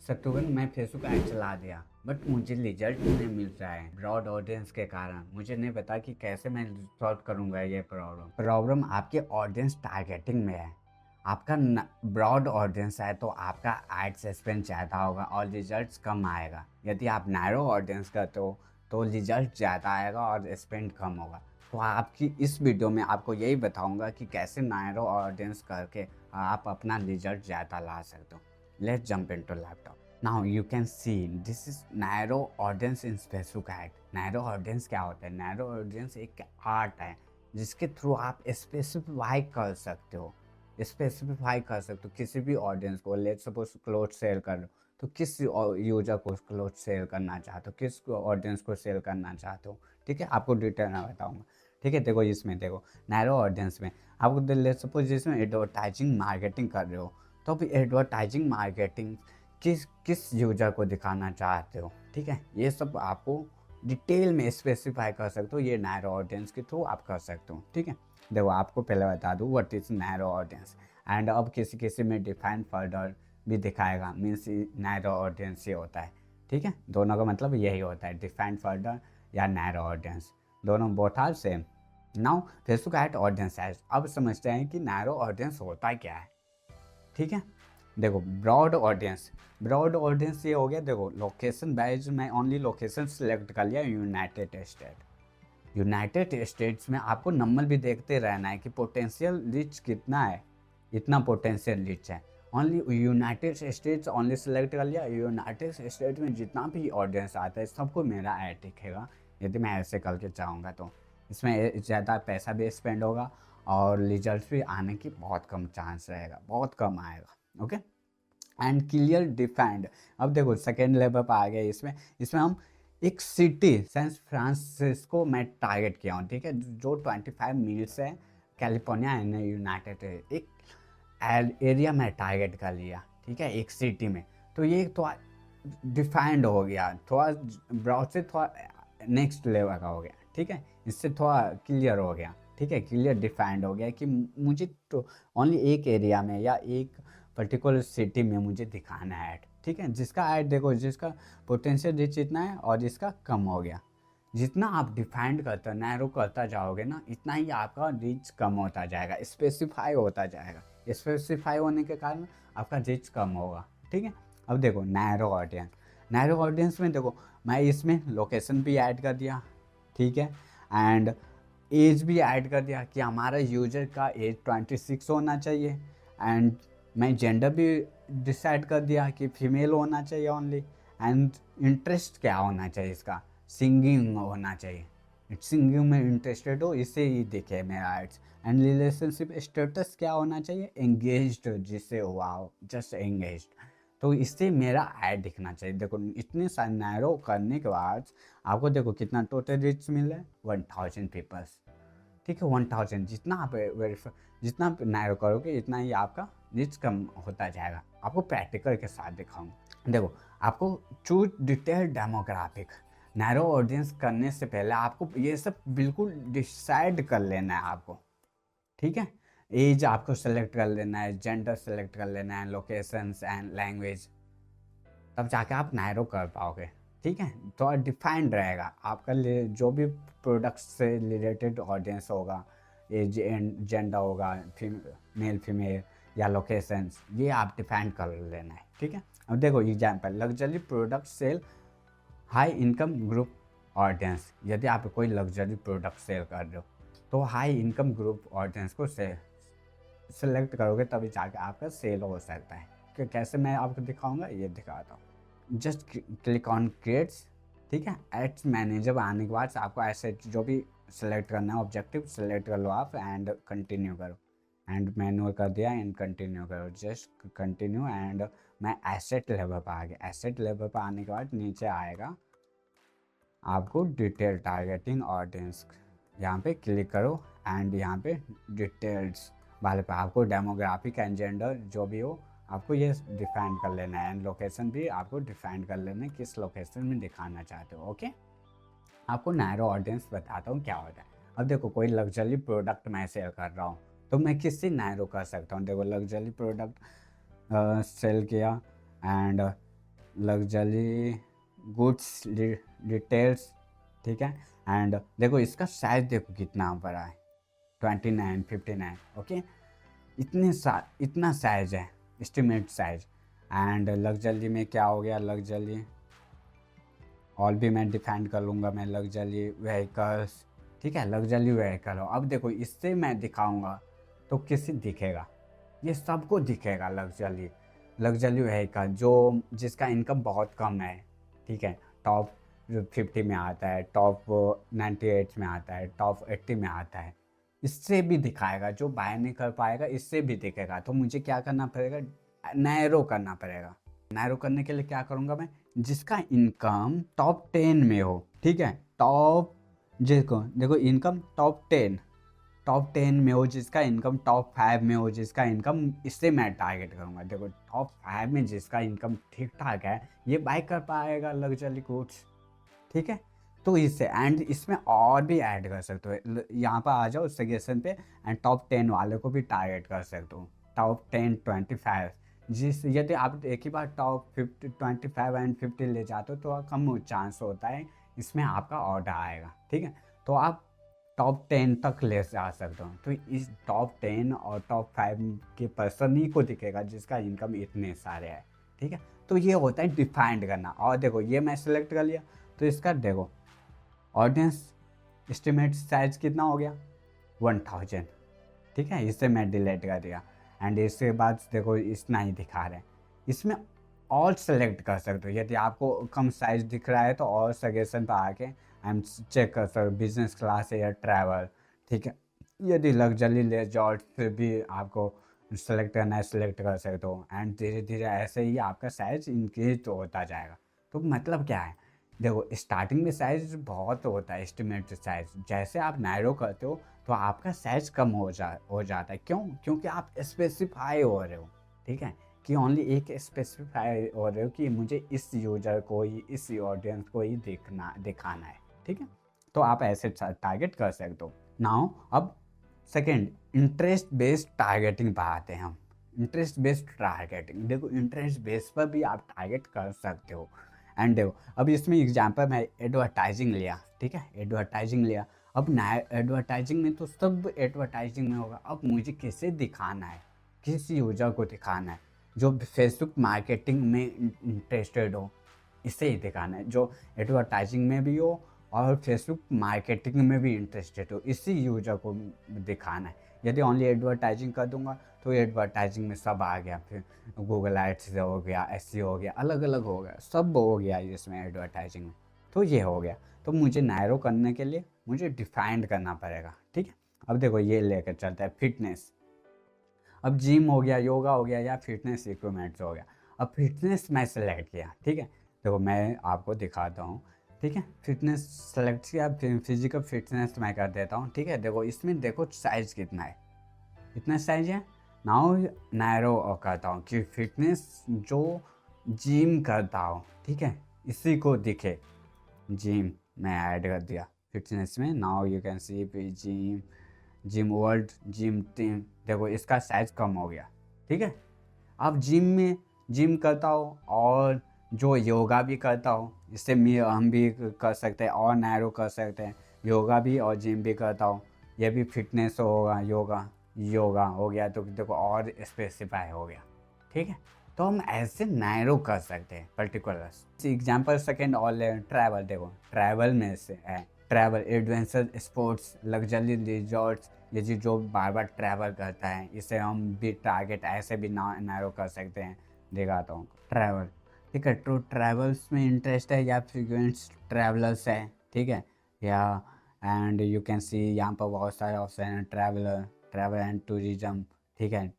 शत्रुघ्न मैं Facebook ad चला दिया बट मुझे रिजल्ट नहीं मिल रहा है ब्रॉड ऑडियंस के कारण। मुझे नहीं पता कि कैसे मैं सॉल्व करूंगा ये प्रॉब्लम आपके ऑडियंस टारगेटिंग में है। आपका ब्रॉड ऑडियंस है तो आपका एड स्पेंड ज़्यादा होगा और रिजल्ट कम आएगा। यदि आप नैरो ऑडियंस करते हो तो रिजल्ट ज़्यादा आएगा और स्पेंड कम होगा। तो आपकी इस वीडियो में आपको यही बताऊंगा कि कैसे नैरो ऑडियंस करके आप अपना रिजल्ट ज़्यादा ला सकते हो। Let's jump into laptop. Now you can see this is narrow audience in Facebook ad. Narrow audience क्या होता है? Narrow audience एक आर्ट है जिसके थ्रू आप स्पेसिफाई कर सकते हो। किसी भी ऑडियंस को। लेट सपोज क्लोथ सेल कर रहे हो तो किस यूजर को क्लोथ सेल करना चाहते हो, किस ऑडियंस को सेल करना चाहते हो। ठीक है, आपको डिटेल में बताऊंगा। ठीक है, देखो इसमें देखो नैरो ऑडियंस में आपको लेट सपोज जिसमें एडवर्टाइजिंग मार्केटिंग कर रहे हो तो अभी एडवर्टाइजिंग मार्केटिंग किस किस यूजर को दिखाना चाहते हो। ठीक है, ये सब आपको डिटेल में स्पेसिफाई कर सकते हो। ये नैरो ऑडियंस के थ्रू आप कर सकते हो। ठीक है, देखो आपको पहले बता दूँ what is narrow audience and अब किसी किसी में डिफाइन फर्दर भी दिखाएगा। मीन्स नैरो ऑडियंस ये होता है। ठीक है, दोनों का मतलब यही होता है, डिफाइन फर्दर या नैरो ऑडियंस, दोनों both are same. Now Facebook ad audience as. अब समझते हैं कि नैरो ऑडियंस होता क्या है। ठीक है, देखो ब्रॉड ऑडियंस ये हो गया। देखो लोकेशन वाइज मैं ओनली लोकेशन सेलेक्ट कर लिया यूनाइटेड स्टेट्स में आपको नंबर भी देखते रहना है कि पोटेंशियल रीच कितना है, इतना पोटेंशियल रीच है। Only United states only select कर लिया। यूनाइटेड स्टेट में जितना भी ऑडियंस आता है सबको मेरा ऐड दिखेगा यदि मैं ऐसे करके चाहूँगा तो। इसमें ज़्यादा पैसा भी स्पेंड होगा और रिजल्ट भी आने की बहुत कम चांस रहेगा, बहुत कम आएगा। Okay, and clear defined. अब देखो सेकेंड लेवल पर आ गया। इसमें हम एक सिटी सैन फ्रांसिस्को मैं टारगेट किया हूँ। ठीक है, जो 25 मील्स है कैलिफोर्निया एंड यूनाइटेड एक एरिया में टारगेट कर लिया। ठीक है, एक सिटी में। तो ये थोड़ा डिफाइंड हो गया, थोड़ा ब्राउज से थोड़ा नेक्स्ट लेवल का हो गया। ठीक है, इससे थोड़ा क्लियर हो गया। ठीक है, क्लियर डिफाइंड हो गया कि मुझे तो ओनली एक एरिया में या एक पर्टिकुलर सिटी में मुझे दिखाना है ऐड। ठीक है, जिसका ऐड देखो जिसका पोटेंशियल रीच इतना है और जिसका कम हो गया। जितना आप डिफाइंड करते नैरो करता जाओगे ना इतना ही आपका रीच कम होता जाएगा, स्पेसिफाई होता जाएगा। स्पेसिफाई होने के कारण आपका रीच कम होगा। ठीक है, अब देखो नैरो ऑडियंस में देखो मैं इसमें लोकेशन भी ऐड कर दिया। ठीक है, एंड एज भी ऐड कर दिया कि हमारा यूजर का एज 26 होना चाहिए। एंड मैं जेंडर भी डिसाइड कर दिया कि फीमेल होना चाहिए ओनली। एंड इंटरेस्ट क्या होना चाहिए, इसका सिंगिंग होना चाहिए, सिंगिंग में इंटरेस्टेड हो इससे ही दिखे मेरा एड्स। एंड रिलेशनशिप स्टेटस क्या होना चाहिए, एंगेज्ड जिससे हुआ हो, जस्ट एंगेज्ड। तो इससे मेरा ऐड दिखना चाहिए। देखो इतने सारे नैरो करने के बाद आपको देखो कितना टोटल रीच मिल रहा है, 1000 पीपल्स। ठीक है, 1000 जितना आप जितना आप नैरो करोगे इतना ही आपका रीच कम होता जाएगा। आपको प्रैक्टिकल के साथ दिखाऊंगा। देखो आपको choose detail demographic. Narrow audience करने से पहले आपको ये सब बिल्कुल डिसाइड कर लेना है आपको। ठीक है, एज आपको सेलेक्ट कर लेना है, जेंडर सेलेक्ट कर लेना है, लोकेशंस एंड लैंग्वेज, तब जाके आप नैरो कर पाओगे। ठीक है, तो डिफाइंड रहेगा आपका जो भी प्रोडक्ट से रिलेटेड ऑडियंस होगा, एज जेंडर होगा, मेल फीमेल या लोकेशंस, ये आप डिफाइन कर लेना है। ठीक है, अब देखो example luxury product sell high income group audience. यदि आप कोई लग्जरी प्रोडक्ट सेल कर रहे हो तो हाई इनकम ग्रुप ऑडियंस को सेलेक्ट करोगे तभी जाके आपका सेल हो सकता है। कि कैसे मैं आपको दिखाऊंगा, ये दिखाता हूँ। Just click on creates. ठीक है, एड्स मैनेजर आने के बाद आपको ऐसे जो भी सेलेक्ट करना है ऑब्जेक्टिव सेलेक्ट कर लो आप एंड कंटिन्यू करो। एंड मैनुअल कर दिया एंड कंटिन्यू करो, जस्ट कंटिन्यू। एंड मैं एसेट लेवल पर आ गया। एसेट लेवल पर आने के बाद नीचे आएगा आपको डिटेल टारगेटिंग ऑडियंस, यहाँ पे क्लिक करो एंड यहाँ पे डिटेल्स वाले पे आपको डेमोग्राफिक एंड जेंडर जो भी हो आपको ये डिफाइन कर लेना है। एंड लोकेशन भी आपको डिफाइन कर लेना है किस लोकेशन में दिखाना चाहते हो। ओके, आपको नैरो ऑडियंस बताता हूँ क्या होता है। अब देखो कोई लग्जरी प्रोडक्ट मैं सेल कर रहा हूँ तो मैं किससे नैरो कर सकता हूँ। देखो लग्जरी प्रोडक्ट सेल किया एंड लग्जरी गुड्स डिटेल्स, ठीक है। एंड देखो इसका साइज देखो कितना बड़ा है, 29, 59, ओके। इतना साइज है, एस्टिमेट साइज। एंड लग्जरी में क्या हो गया, लग्जरी और भी मैं डिफाइन कर लूँगा, मैं लग्जरी व्हीकल्स, ठीक है, लग्जरी व्हीकल हो। अब देखो इससे मैं दिखाऊंगा तो किसी दिखेगा, ये सबको दिखेगा लग्जरी लग्जरी व्हीकल जो जिसका इनकम बहुत कम है, ठीक है। टॉप 50 में आता है, टॉप 98 में आता है, टॉप 80 में आता है, इससे भी दिखाएगा। जो बाय नहीं कर पाएगा इससे भी दिखेगा। तो मुझे क्या करना पड़ेगा, नैरो करना पड़ेगा। नैरो करने के लिए क्या करूँगा मैं, जिसका इनकम टॉप 10 में हो, ठीक है, टॉप, जिसको देखो इनकम टॉप 10 में हो, जिसका इनकम टॉप 5 में हो, जिसका इनकम, इससे मैं टारगेट करूँगा। देखो टॉप 5 में जिसका इनकम ठीक ठाक है ये बाय कर पाएगा लग्जरी गुड्स, ठीक है। तो इससे एंड इसमें और भी ऐड कर सकते हो, यहाँ पर आ जाओ सजेशन पे, एंड टॉप 10 वाले को भी टारगेट कर सकते हो, टॉप 10, 25। जिस यदि आप एक ही बार टॉप 50, 25 एंड 50 ले जाते हो तो कम चांस होता है इसमें आपका ऑर्डर आएगा, ठीक है। तो आप टॉप 10 तक ले जा सकते हो। तो इस टॉप 10 और टॉप 5 के पर्सन ही को दिखेगा जिसका इनकम इतने सारे है, ठीक है। तो ये होता है डिफाइंड करना। और देखो ये मैं सिलेक्ट कर लिया, तो इसका देखो ऑडियंस एस्टिमेट साइज कितना हो गया, 1000, ठीक है। इसे मैं डिलीट कर दिया। एंड इसके बाद देखो इतना ही दिखा रहे हैं। इसमें और सेलेक्ट कर सकते हो, यदि आपको कम साइज दिख रहा है तो और सजेशन पर आके हम चेक कर सकते हो, बिजनेस क्लास या ट्रैवल, ठीक है। यदि लग्जरी रिजॉर्ट पे भी आपको सेलेक्ट करना है सेलेक्ट कर सकते हो। एंड धीरे धीरे ऐसे ही आपका साइज इंक्रीज तो होता जाएगा। तो मतलब क्या है, देखो स्टार्टिंग में साइज बहुत होता है, एस्टिमेट साइज। जैसे आप नैरो करते हो तो आपका साइज कम हो जाता है। क्यों, क्योंकि आप स्पेसिफाई हो रहे हो, ठीक है, कि ओनली एक स्पेसिफाई हो रहे हो कि मुझे इस यूजर को ही, इस ऑडियंस को ही दिखाना है, ठीक है। तो आप ऐसे टारगेट कर सकते हो। नाउ अब सेकेंड, इंटरेस्ट बेस्ड टारगेटिंग पर आते हैं हम। इंटरेस्ट बेस्ड टारगेटिंग, देखो इंटरेस्ट बेस पर भी आप टारगेट कर सकते हो। एंड देखो अब इसमें एग्जांपल मैं एडवर्टाइजिंग लिया, ठीक है, एडवर्टाइजिंग लिया। अब नया एडवर्टाइजिंग में तो सब एडवर्टाइजिंग में होगा। अब मुझे किसे दिखाना है, किस यूजर को दिखाना है, जो फेसबुक मार्केटिंग में इंटरेस्टेड हो, इसे ही दिखाना है। जो एडवर्टाइजिंग में भी हो और फेसबुक मार्केटिंग में भी इंटरेस्टेड हो, इसी यूजर को दिखाना है। यदि ओनली एडवर्टाइजिंग कर दूंगा तो एडवर्टाइजिंग में सब आ गया, फिर गूगल एड्स हो गया, एसईओ हो गया, अलग अलग हो गया, सब हो गया इसमें एडवर्टाइजिंग में। तो ये हो गया। तो मुझे नैरो करने के लिए मुझे डिफाइंड करना पड़ेगा, ठीक है। अब देखो ये लेकर चलता है फिटनेस। अब जिम हो गया, योगा हो गया, या फिटनेस इक्विपमेंट्स हो गया। अब फिटनेस मैं सेलेक्ट किया, ठीक है। देखो मैं आपको दिखाता हूँ, ठीक है। फिटनेस सेलेक्ट किया, फिजिकल फिटनेस मैं कर देता हूँ, ठीक है। देखो इसमें देखो साइज कितना है, इतना साइज है। नाउ नैरो करता हूँ कि फिटनेस जो जिम करता हो, ठीक है, इसी को दिखे। जिम मैं ऐड कर दिया फिटनेस में। Now you can C gym, gym world, gym team. देखो इसका साइज कम हो गया, ठीक है। अब जिम करता हो और जो योगा भी करता हो, इससे हम भी कर सकते हैं और नैरो कर सकते हैं। योगा भी और जिम भी करता हो, ये भी फिटनेस होगा। योगा योगा हो गया तो देखो और स्पेसिफाई हो गया, ठीक है। तो हम ऐसे नैरो कर सकते हैं पर्टिकुलर एग्जाम्पल। सेकेंड और ट्रैवल, देखो ट्रैवल में से है travel, adventure sports, luxury resorts. ये जी जो बार बार ट्रैवल करता है इसे हम भी टारगेट ऐसे भी नैरो कर सकते हैं। दिखाता हूँ ट्रैवल, ठीक है। तो ट्रैवल्स में इंटरेस्ट है या फ्रीक्वेंट ट्रैवलर्स है, ठीक है, या एंड यू कैन सी यहाँ पर बहुत सारे ऑप्शन हैं, ट्रैवल एंड टूरिज्म, ठीक है।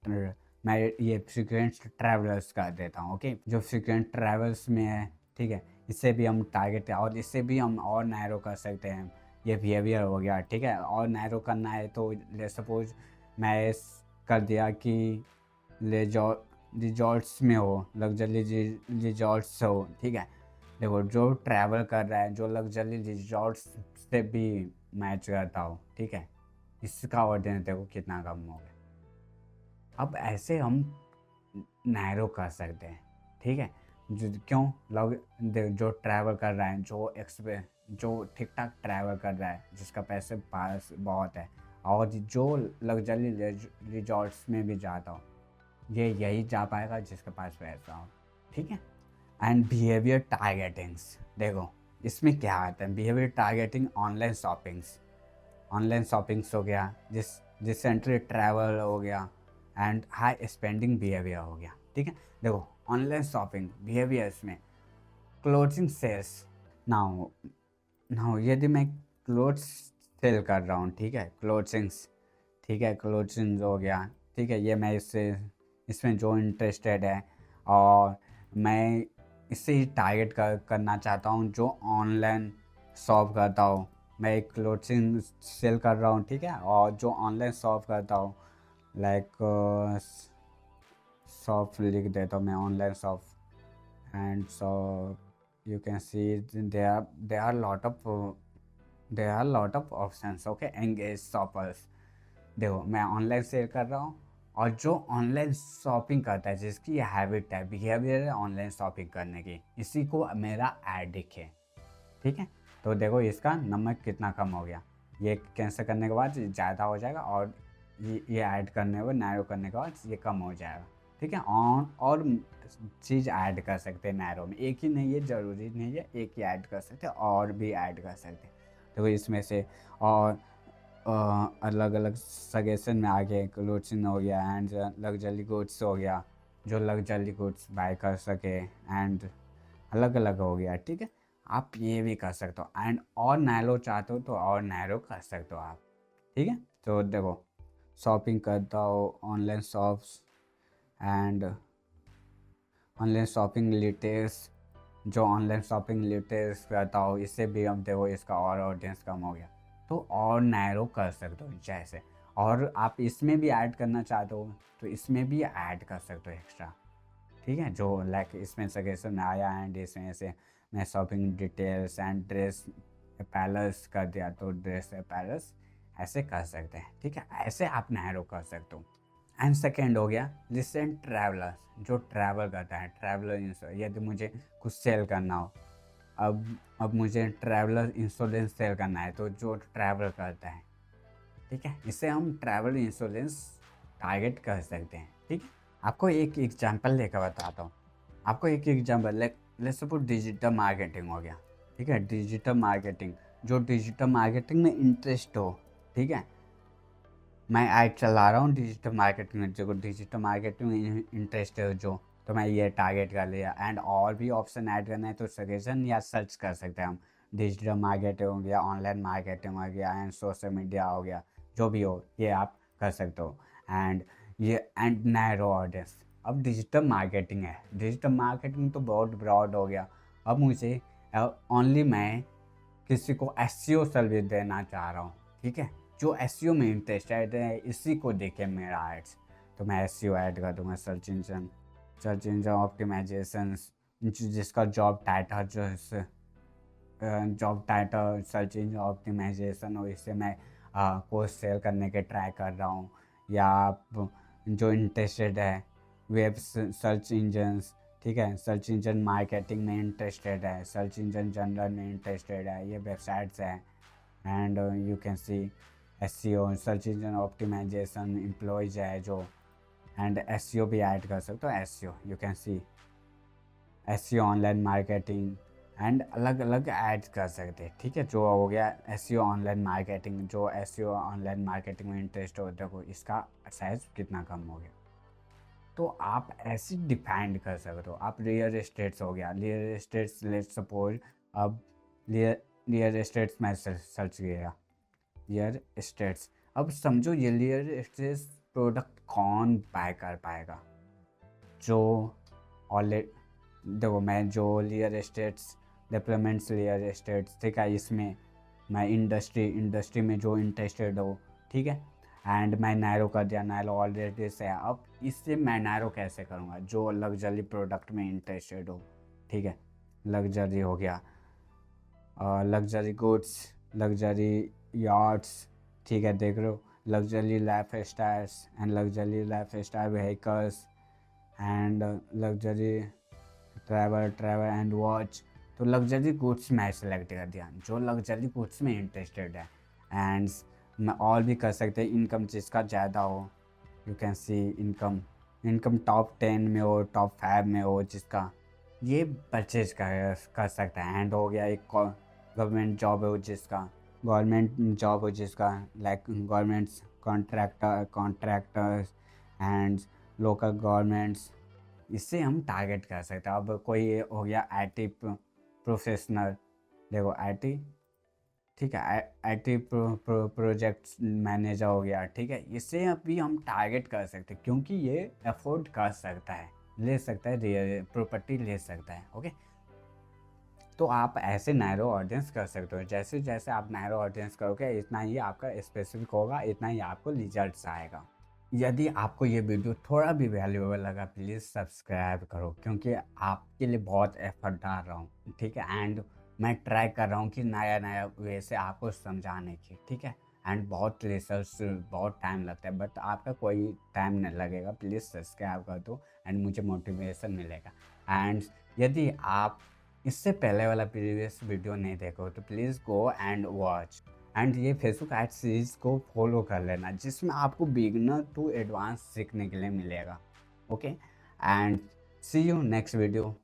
मैं ये फ्रीक्वेंट ट्रैवलर्स कर देता हूँ, ओके। जो फ्रीक्वेंट ट्रैवल्स में है, ठीक है, इससे भी हम टारगेट है और इससे भी हम और नैरो कर सकते हैं। ये बिहेवियर हो गया, ठीक है। और नैरो करना है तो ले सपोज मैं कर दिया कि रिजॉर्ट्स में हो, लग्जरी रिजॉर्ट्स हो, ठीक है। देखो जो ट्रैवल कर रहा है, जो लग्जरी रिजॉर्ट्स से भी मैच करता हो, ठीक है, इसका ऑडियंस देखो कितना कम हो गया। अब ऐसे हम नैरो कर सकते हैं, ठीक है। क्यों लोग जो ट्रैवल कर रहे हैं, जो ठीक ठाक ट्रैवल कर रहा है, जिसका पैसे पास बहुत है, और जो लग्जरी रिजॉर्ट्स में भी जाता हो, ये यही जा पाएगा जिसके पास पैसा हो। ठीक है। एंड बिहेवियर टारगेटिंग्स, देखो इसमें क्या आता है। बिहेवियर टारगेटिंग ऑनलाइन शॉपिंग्स हो गया, जिससे ट्रैवल हो गया, एंड हाई स्पेंडिंग बिहेवियर हो गया। ठीक है। देखो ऑनलाइन शॉपिंग बिहेवियर्स में क्लोथिंग सेल्स, नाउ नाउ यदि मैं क्लोथ्स सेल कर रहा हूँ, ठीक है, क्लोथिंग्स, ठीक है, क्लोथिंग्स हो गया, ठीक है, ये मैं इसमें जो इंटरेस्टेड है, और मैं इससे ही टारगेट करना चाहता हूँ जो ऑनलाइन शॉप करता हूँ। मैं एक क्लोथिंग सेल कर रहा हूँ, ठीक है, और जो ऑनलाइन शॉप करता हूँ, लाइक शॉप लिख देता हूँ मैं, online shop, and shop you can C there are lot of options, okay, engage shoppers। देखो मैं ऑनलाइन सेल कर रहा हूँ, और जो ऑनलाइन शॉपिंग करता है, जिसकी हैबिट है, बिहेवियर है ऑनलाइन शॉपिंग करने की, इसी को मेरा ऐड दिखे। ठीक है। तो देखो इसका नंबर कितना कम हो गया। ये कैंसिल करने के बाद ज़्यादा हो जाएगा, और ये ऐड करने को नैरो करने के बाद ये कम हो जाएगा। ठीक है। और चीज़ ऐड कर सकते हैं नैरो में, एक ही नहीं है, ज़रूरी नहीं है एक ही ऐड कर सकते हैं, और भी ऐड कर सकते हैं। देखो इसमें से और अलग अलग सजेशन में आ गए, क्लोथिंग हो गया, एंड लग्जरी गुड्स हो गया, जो लग्जरी गुड्स बाय कर सके, एंड अलग अलग हो गया। ठीक है। आप ये भी कर सकते हो, एंड और नैरो चाहते हो तो और नैरो कर सकते हो आप। ठीक है। तो देखो शॉपिंग करता हो, online shops, and online shopping details, जो ऑनलाइन शॉपिंग डिटेल्स करता हो, इससे भी हम देखो इसका और ऑडियंस कम हो गया। तो और नैरो कर सकते हो जैसे, और आप इसमें भी ऐड करना चाहते हो तो इसमें भी ऐड कर सकते हो एक्स्ट्रा। ठीक है। जो लाइक इसमें सजेशन में आया, एंड इसमें से मैं shopping details and dress palace कर दिया, तो ड्रेस पैलेस ऐसे कर सकते हैं। ठीक है। ऐसे आप नैरो कर सकते हो। एंड सेकेंड हो गया रिसेंट ट्रैवलर, जो ट्रैवल करता है, ट्रैवलर इंश्योरेंस। यदि मुझे कुछ सेल करना हो, अब मुझे ट्रैवलर इंश्योरेंस सेल करना है, तो जो ट्रैवल करता है, ठीक है, इससे हम ट्रैवल इंश्योरेंस टारगेट कर सकते हैं। ठीक है। आपको एक एग्जांपल लेकर बताता हूँ। आपको एक example let's suppose digital marketing हो गया। ठीक है। डिजिटल मार्केटिंग, जो डिजिटल मार्केटिंग में इंटरेस्ट हो, ठीक है, मैं ऐड चला रहा हूँ डिजिटल मार्केटिंग में, जो डिजिटल मार्केटिंग में इंटरेस्ट है जो, तो मैं ये टारगेट कर लिया। एंड और भी ऑप्शन ऐड करना है तो सजेशन या सर्च कर सकते हैं हम। डिजिटल मार्केटिंग हो गया, ऑनलाइन मार्केटिंग हो गया, एंड सोशल मीडिया हो गया, जो भी हो ये आप कर सकते हो। And narrow audience. अब डिजिटल मार्केटिंग है, डिजिटल मार्केटिंग तो बहुत ब्रॉड हो गया। अब मुझे ओनली मैं किसी को एसईओ सर्विस देना चाह रहा हूँ, ठीक है, जो एसईओ में इंटरेस्टेड है, इसी को देखे मेरा एड्स, तो मैं एसईओ ऐड कर दूंगा। सर्च इंजन ऑप्टिमाइजेशन, जिसका job title search engine optimization हो, इससे मैं कोर्स सेल करने के ट्राई कर रहा हूँ। या आप जो इंटरेस्टेड है वेब सर्च इंजन्स, ठीक है, सर्च इंजन मार्केटिंग में इंटरेस्टेड है, सर्च इंजन जनरल में इंटरेस्टेड है, ये वेबसाइट्स हैं। And you can see SEO, search engine optimization employees है जो, एंड एसईओ भी ऐड कर सकते हो। SEO you can see SEO online marketing, and अलग अलग ऐड कर सकते हैं। ठीक है। जो हो गया एसईओ ऑनलाइन मार्केटिंग, जो एसईओ ऑनलाइन मार्केटिंग में इंटरेस्ट हो, देखो इसका साइज कितना कम हो गया। तो आप ऐसे डिफाइंड कर सकते हो। आप रियल एस्टेट्स हो गया, रियल एस्टेट्स लेट्स सपोज, अब रियल एस्टेट्स में सर्च किया, रियल एस्टेट्स, अब समझो ये रियल एस्टेट्स प्रोडक्ट कौन बाय कर पाएगा, जो ऑलरेडी, देखो मैं जो real estates developments real estates, ठीक है, इसमें मैं इंडस्ट्री में जो इंटरेस्टेड हो, ठीक है, एंड मैं नैरो कर दिया, नैरो ऑलरेडी से। अब इससे मैं नैरो कैसे करूँगा, जो लग्जरी प्रोडक्ट में इंटरेस्टेड हो, ठीक है, लग्जरी हो गया, लग्जरी गुड्स, लग्जरी यार्ड्स, ठीक है, देख रहे हो, luxury life styles and luxury life style vehicles, and luxury travel travel and watch, तो लग्जरी गुड्स में सेलेक्ट कर दिया, जो लग्जरी गुड्स में इंटरेस्टेड है। एंड मैं और भी कर सकते हैं, इनकम जिसका ज़्यादा हो, you can C income, income top 10 में हो, टॉप 5 में हो जिसका, ये परचेज कर सकता है। एंड हो गया एक गवर्नमेंट जॉब हो जिसका, गवर्नमेंट जॉब हो जिसका, like governments contractors and local governments, इससे हम टारगेट कर सकते हैं। अब कोई हो गया आईटी प्रोफेशनल, देखो आईटी, ठीक है, आईटी प्रोजेक्ट मैनेजर हो गया, ठीक है, इससे अभी हम टारगेट कर सकते हैं क्योंकि ये अफोर्ड कर सकता है, ले सकता है, प्रॉपर्टी ले सकता है। ओके, तो आप ऐसे नैरो ऑडियंस कर सकते हो। जैसे जैसे आप नैरो ऑडियंस करोगे इतना ही आपका स्पेसिफिक होगा, इतना ही आपको रिजल्ट्स आएगा। यदि आपको ये वीडियो थोड़ा भी वैल्यूएबल लगा, प्लीज़ सब्सक्राइब करो क्योंकि आपके लिए बहुत एफर्ट डाल रहा हूँ, ठीक है। एंड मैं ट्राई कर रहा हूँ कि नया नया वे से आपको समझाने की, ठीक है। एंड बहुत रिसर्च, बहुत टाइम लगता है, बट आपका कोई टाइम नहीं लगेगा, प्लीज़ सब्सक्राइब कर दो एंड मुझे मोटिवेशन मिलेगा। एंड यदि आप इससे पहले वाला प्रीवियस वीडियो नहीं देखो तो please go and watch. And ये फेसबुक एड सीरीज़ को फॉलो कर लेना जिसमें आपको बिगिनर टू एडवांस सीखने के लिए मिलेगा। Okay, and see you next video.